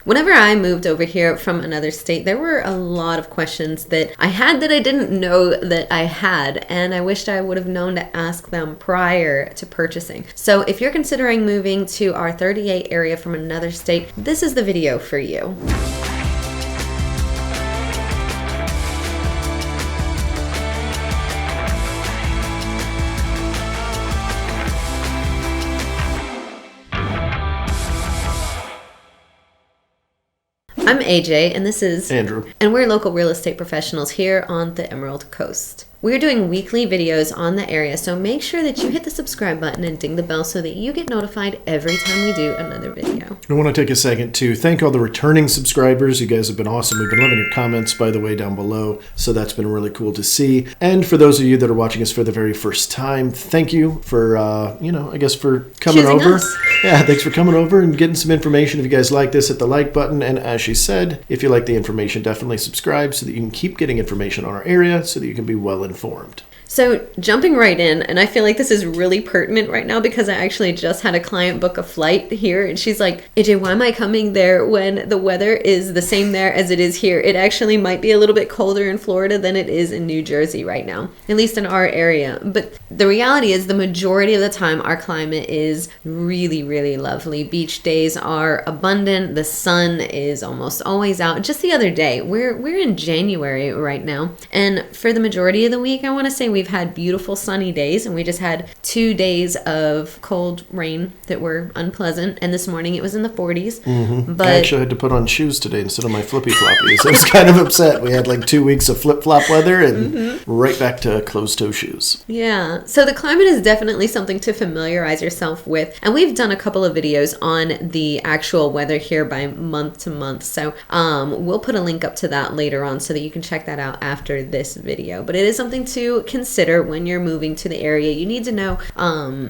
Whenever I moved over here from another state, there were a lot of questions that I had that I didn't know that I had, and I wished I would have known to ask them prior to purchasing. So if you're considering moving to our 38 area from another state, this is the video for you. I'm AJ, and this is Andrew, and we're local real estate professionals here on the Emerald Coast. We're doing weekly videos on the area, so make sure that you hit the subscribe button and ding the bell so that you get notified every time we do another video. I want to take a second to thank all the returning subscribers. You guys have been awesome. We've been loving your comments, by the way, down below, so that's been really cool to see. And for those of you that are watching us for the very first time, thank you for, for coming Choosing over. us. Yeah, thanks for coming over and getting some information. If you guys like this, hit the like button. And as she said, if you like the information, definitely subscribe so that you can keep getting information on our area so that you can be well informed. So jumping right in, and I feel like this is really pertinent right now because I actually just had a client book a flight here, and she's like, AJ, why am I coming there when the weather is the same there as it is here? It actually might be a little bit colder in Florida than it is in New Jersey right now, at least in our area. But the reality is the majority of the time our climate is really, really lovely. Beach days are abundant. The sun is almost always out. Just the other day, we're in January right now, and for the majority of the week, I want to say we've had beautiful sunny days, and we just had 2 days of cold rain that were unpleasant, and this morning it was in the 40s. But I actually had to put on shoes today instead of my flippy floppies. I was kind of upset. We had like 2 weeks of flip-flop weather and right back to closed-toe shoes. Yeah, so the climate is definitely something to familiarize yourself with, and we've done a couple of videos on the actual weather here by month to month, so we'll put a link up to that later on so that you can check that out after this video. But it is something to consider when you're moving to the area. You need to know,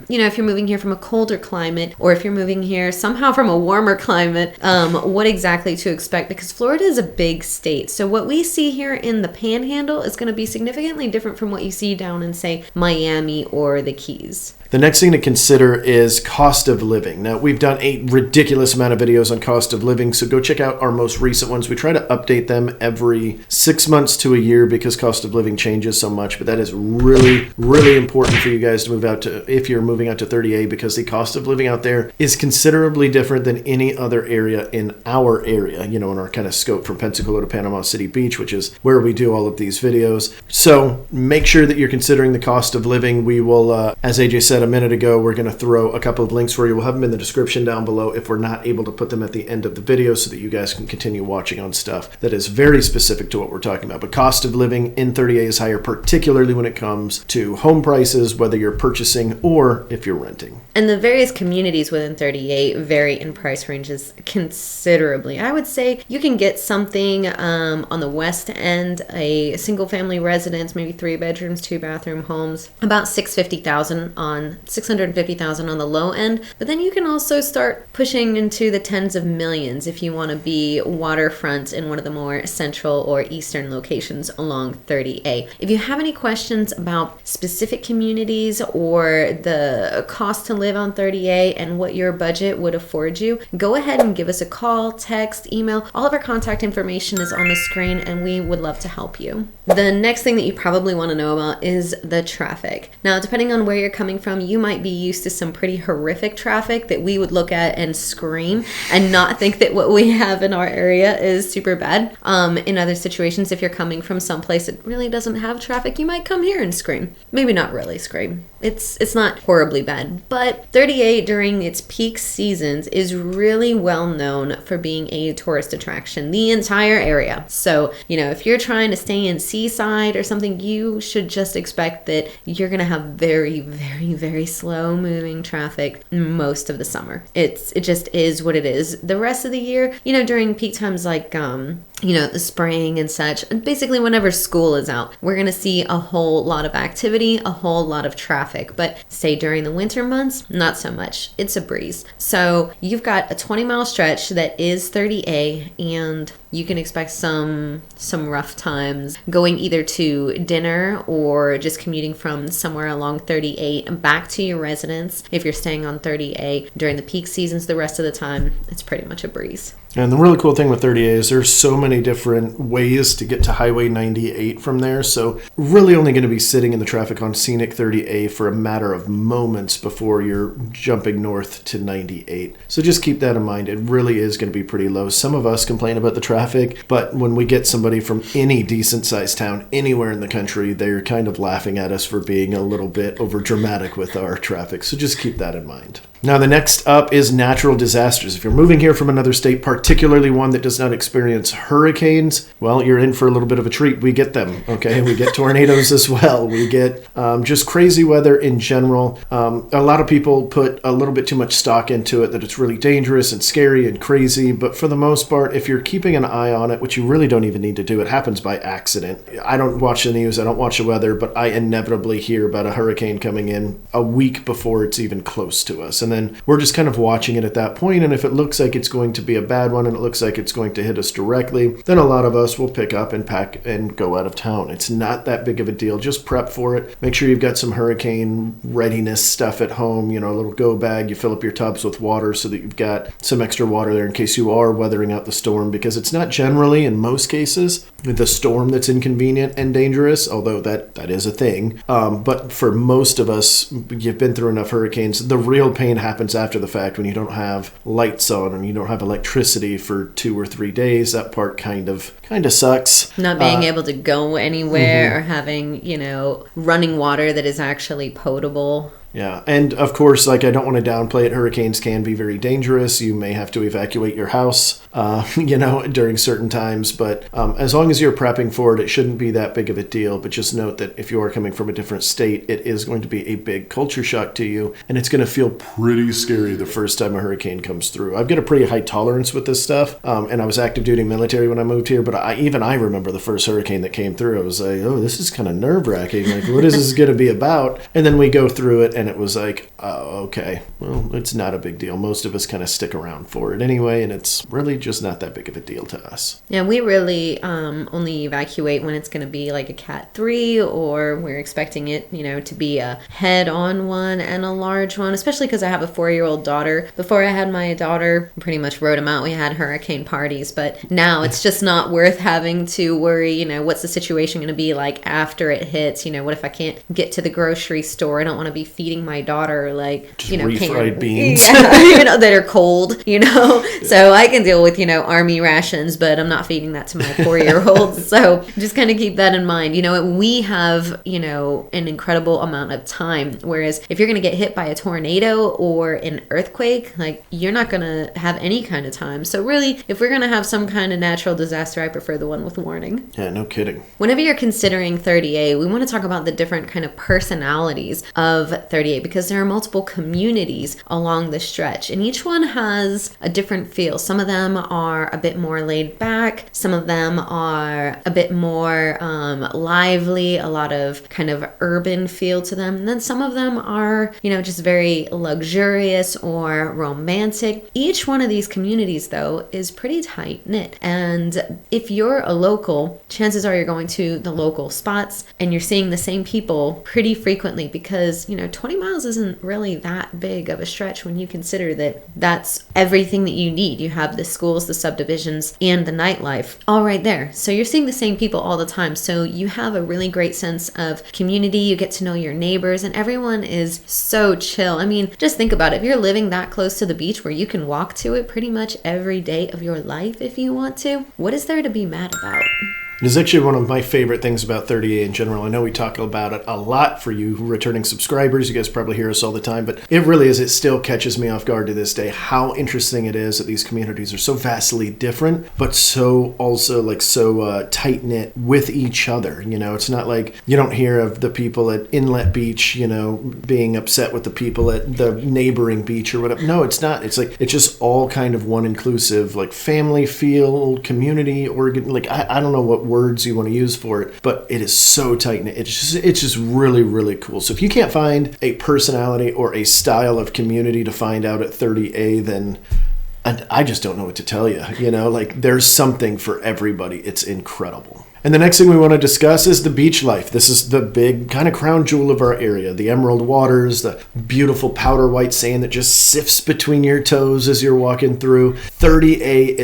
if you're moving here from a colder climate, or if you're moving here somehow from a warmer climate, what exactly to expect, because Florida is a big state. So what we see here in the Panhandle is going to be significantly different from what you see down in, say, Miami or the Keys. The next thing to consider is cost of living. Now, we've done a ridiculous amount of videos on cost of living, so go check out our most recent ones. We try to update them every 6 months to a year because cost of living changes so much, but that is really, really important for you guys to move out to, if you're moving out to 30A, because the cost of living out there is considerably different than any other area in our area, in our kind of scope from Pensacola to Panama City Beach, which is where we do all of these videos. So make sure that you're considering the cost of living. We will, as AJ said a minute ago, we're going to throw a couple of links for you. We'll have them in the description down below if we're not able to put them at the end of the video so that you guys can continue watching on stuff that is very specific to what we're talking about. But cost of living in 30A is higher, particularly when it comes to home prices, whether you're purchasing or if you're renting. And the various communities within 38 vary in price ranges considerably. I would say you can get something on the west end, a single family residence, maybe 3 bedrooms, 2 bathroom homes, about $650,000 on $650,000 on the low end. But then you can also start pushing into the tens of millions if you want to be waterfront in one of the more central or eastern locations along 30A. If you have any questions about specific communities or the cost to live on 30A and what your budget would afford you, go ahead and give us a call, text, email. All of our contact information is on the screen, and we would love to help you. The next thing that you probably want to know about is the traffic. Now, depending on where you're coming from, you might be used to some pretty horrific traffic that we would look at and scream and not think that what we have in our area is super bad. In other situations, if you're coming from someplace that really doesn't have traffic, you might come here and scream. Maybe not really scream. It's not horribly bad, but 38 during its peak seasons is really well known for being a tourist attraction, the entire area. So, if you're trying to stay in Seaside or something, you should just expect that you're going to have very, very, very slow moving traffic most of the summer. It just is what it is. The rest of the year, during peak times like the spring and such, basically whenever school is out, we're going to see a whole lot of activity, a whole lot of traffic. But say during the winter months, not so much. It's a breeze. So you've got a 20-mile stretch that is 30A, and you can expect some rough times going either to dinner or just commuting from somewhere along 38 back to your residence. If you're staying on 30A during the peak seasons, the rest of the time, it's pretty much a breeze. And the really cool thing with 30A is there's so many different ways to get to Highway 98 from there. So really only going to be sitting in the traffic on Scenic 30A for a matter of moments before you're jumping north to 98. So just keep that in mind. It really is going to be pretty low. Some of us complain about the traffic, but when we get somebody from any decent sized town anywhere in the country, they're kind of laughing at us for being a little bit over dramatic with our traffic. So just keep that in mind. Now, the next up is natural disasters. If you're moving here from another state, particularly one that does not experience hurricanes, well, you're in for a little bit of a treat. We get them, okay? We get tornadoes as well. We get just crazy weather in general. A lot of people put a little bit too much stock into it, that it's really dangerous and scary and crazy. But for the most part, if you're keeping an eye on it, which you really don't even need to do, it happens by accident. I don't watch the news. I don't watch the weather, but I inevitably hear about a hurricane coming in a week before it's even close to us. And then we're just kind of watching it at that point. And if it looks like it's going to be a bad one and it looks like it's going to hit us directly, then a lot of us will pick up and pack and go out of town. It's not that big of a deal. Just prep for it. Make sure you've got some hurricane readiness stuff at home, a little go bag. You fill up your tubs with water so that you've got some extra water there in case you are weathering out the storm, because it's not generally, in most cases, the storm that's inconvenient and dangerous, although that is a thing. But for most of us, you've been through enough hurricanes. The real pain happens after the fact when you don't have lights on and you don't have electricity for 2 or 3 days. That part kind of sucks. Not being able to go anywhere or having, running water that is actually potable. Yeah, and of course, I don't want to downplay it. Hurricanes can be very dangerous. You may have to evacuate your house, during certain times. But as long as you're prepping for it, it shouldn't be that big of a deal. But just note that if you are coming from a different state, it is going to be a big culture shock to you. And it's going to feel pretty scary the first time a hurricane comes through. I've got a pretty high tolerance with this stuff. And I was active duty military when I moved here. But I remember the first hurricane that came through. I was like, oh, this is kind of nerve-wracking. Like, what is this going to be about? And then we go through it, and it was like, oh, okay, well, it's not a big deal. Most of us kind of stick around for it anyway, and it's really just not that big of a deal to us. Yeah, we really only evacuate when it's going to be like a Cat 3, or we're expecting it, to be a head-on one and a large one, especially because I have a 4-year-old daughter. Before I had my daughter, pretty much wrote them out. We had hurricane parties, but now it's just not worth having to worry, what's the situation going to be like after it hits? What if I can't get to the grocery store? I don't want to be feeding my daughter just refried beans that are cold, so I can deal with army rations, but I'm not feeding that to my 4-year-old. So just kind of keep that in mind. We have an incredible amount of time, whereas if you're going to get hit by a tornado or an earthquake, you're not going to have any kind of time. So really, if we're going to have some kind of natural disaster, I prefer the one with warning. Yeah, no kidding. Whenever you're considering 30A, we want to talk about the different kind of personalities of 38, because there are multiple communities along the stretch, and each one has a different feel. Some of them are a bit more laid back. Some of them are a bit more lively, a lot of kind of urban feel to them. And then some of them are, just very luxurious or romantic. Each one of these communities, though, is pretty tight-knit. And if you're a local, chances are you're going to the local spots and you're seeing the same people pretty frequently, because, 20 miles isn't really that big of a stretch when you consider that that's everything that you need. You have the schools, the subdivisions, and the nightlife all right there. So you're seeing the same people all the time. So you have a really great sense of community. You get to know your neighbors, and everyone is so chill. I mean, just think about it. If you're living that close to the beach where you can walk to it pretty much every day of your life if you want to, what is there to be mad about? It is actually one of my favorite things about 30A in general. I know we talk about it a lot for you returning subscribers. You guys probably hear us all the time, but it really is. It still catches me off guard to this day how interesting it is that these communities are so vastly different, but so also so tight-knit with each other. It's not like you don't hear of the people at Inlet Beach, being upset with the people at the neighboring beach or whatever. No, it's not. It's it's just all kind of one inclusive, family feel, community, organ. I don't know what words you want to use for it, but it is so tight knit. It's just really, really cool. So if you can't find a personality or a style of community to find out at 30A, then I just don't know what to tell you. There's something for everybody. It's incredible. And the next thing we want to discuss is the beach life. This is the big kind of crown jewel of our area. The emerald waters, the beautiful powder white sand that just sifts between your toes as you're walking through. 30A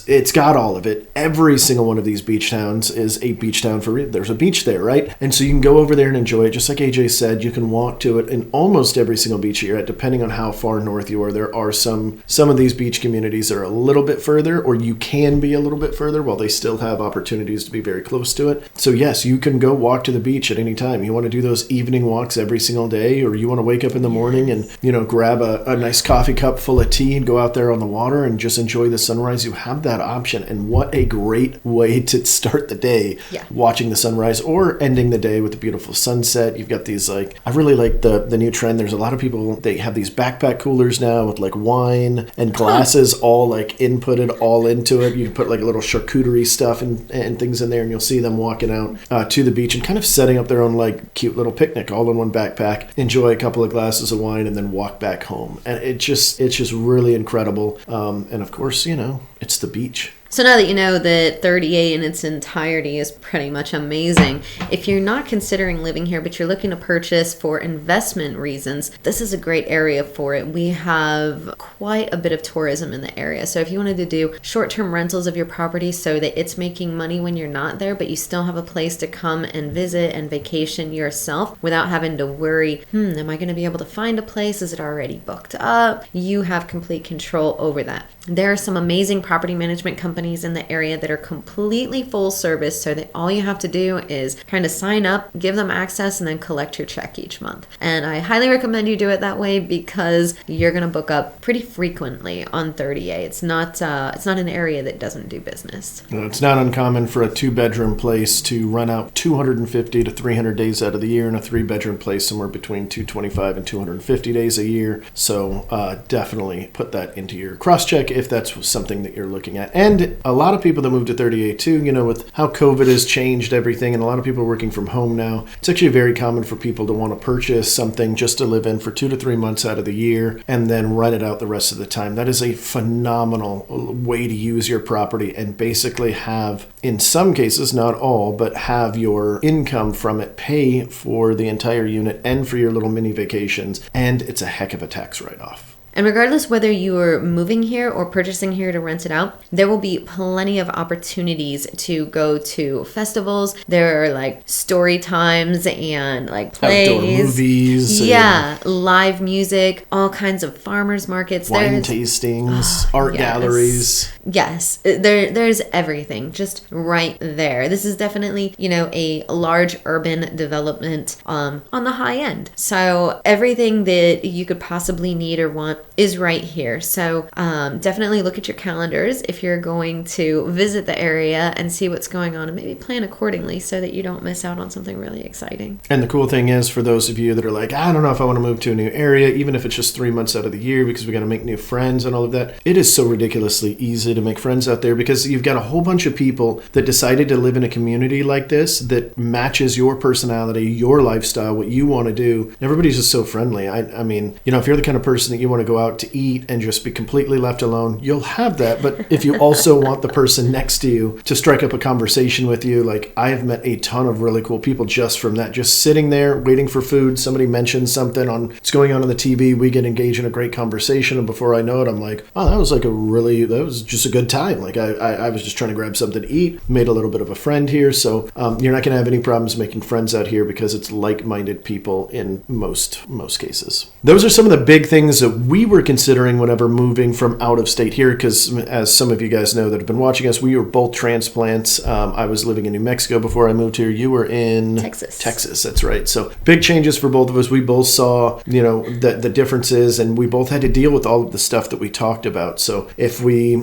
it's got all of it. Every single one of these beach towns is a beach town for real. There's a beach there, right? And so you can go over there and enjoy it. Just like AJ said, you can walk to it in almost every single beach you're at, depending on how far north you are. There are some of these beach communities that are a little bit further, or you can be a little bit further while they still have opportunities to be very close to it. So yes, you can go walk to the beach at any time. You want to do those evening walks every single day, or you want to wake up in the morning and, grab a nice coffee cup full of tea and go out there on the water and just enjoy the sunrise. You have that option. And what a great way to start the day, watching the sunrise or ending the day with a beautiful sunset. You've got these, I really like the new trend. There's a lot of people, they have these backpack coolers now with wine and glasses all inputted all into it. You can put a little charcuterie stuff and things in there, and you'll see them walking out to the beach and kind of setting up their own cute little picnic all in one backpack, enjoy a couple of glasses of wine, and then walk back home. And it's just really incredible. And of course, it's the beach. So now that you know that 38 in its entirety is pretty much amazing, if you're not considering living here but you're looking to purchase for investment reasons, this is a great area for it. We have quite a bit of tourism in the area. So if you wanted to do short-term rentals of your property so that it's making money when you're not there, but you still have a place to come and visit and vacation yourself without having to worry, am I going to be able to find a place? Is it already booked up? You have complete control over that. There are some amazing property management companies in the area that are completely full service, so that all you have to do is kind of sign up, give them access, and then collect your check each month. And I highly recommend you do it that way because you're going to book up pretty frequently on 30A. It's not an area that doesn't do business. It's not uncommon for a 2-bedroom place to run out 250 to 300 days out of the year, and a 3-bedroom place somewhere between 225 and 250 days a year. So definitely put that into your cross-check if that's something that you're looking at. And a lot of people that move to 38 too, with how COVID has changed everything, and a lot of people are working from home now, it's actually very common for people to want to purchase something just to live in for 2 to 3 months out of the year and then rent it out the rest of the time. That is a phenomenal way to use your property and basically have, in some cases, not all, but have your income from it pay for the entire unit and for your little mini vacations. And it's a heck of a tax write-off. And regardless whether you are moving here or purchasing here to rent it out, there will be plenty of opportunities to go to festivals. There are story times and plays. Outdoor movies. Yeah, live music, all kinds of farmers markets. Wine tastings, art galleries. Yes, there's everything just right there. This is definitely, a large urban development on the high end. So everything that you could possibly need or want is right here. So definitely look at your calendars if you're going to visit the area and see what's going on, and maybe plan accordingly so that you don't miss out on something really exciting. And the cool thing is, for those of you that are I don't know if I want to move to a new area, even if it's just 3 months out of the year because we got to make new friends and all of that, it is so ridiculously easy to make friends out there because you've got a whole bunch of people that decided to live in a community like this that matches your personality, your lifestyle, what you want to do. Everybody's just so friendly. I mean, if you're the kind of person that you want to go out to eat and just be completely left alone, you'll have that. But if you also want the person next to you to strike up a conversation with you, I have met a ton of really cool people just from that, just sitting there waiting for food. Somebody mentions something on what's going on the TV, we get engaged in a great conversation, and before I know it, I'm like, oh, that was just a good time. I was just trying to grab something to eat, made a little bit of a friend here. So you're not going to have any problems making friends out here because it's like-minded people in most cases. Those are some of the big things that we were considering whenever moving from out of state here, because as some of you guys know that have been watching us, we were both transplants. I was living in New Mexico before I moved here. You were in Texas, that's right. So big changes for both of us. We both saw, the differences, and we both had to deal with all of the stuff that we talked about. So if we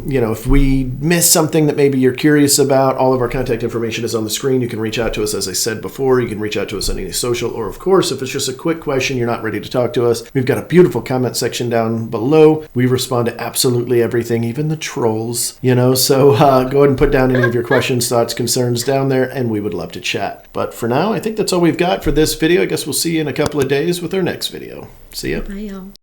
miss something that maybe you're curious about, all of our contact information is on the screen. You can reach out to us, as I said before. You can reach out to us on any social, or of course, if it's just a quick question, you're not ready to talk to us, we've got a beautiful comment section down below. We respond to absolutely everything, even the trolls, so go ahead and put down any of your questions, thoughts, concerns down there, and we would love to chat. But for now, I think that's all we've got for this video. I guess we'll see you in a couple of days with our next video. See ya. Bye, y'all.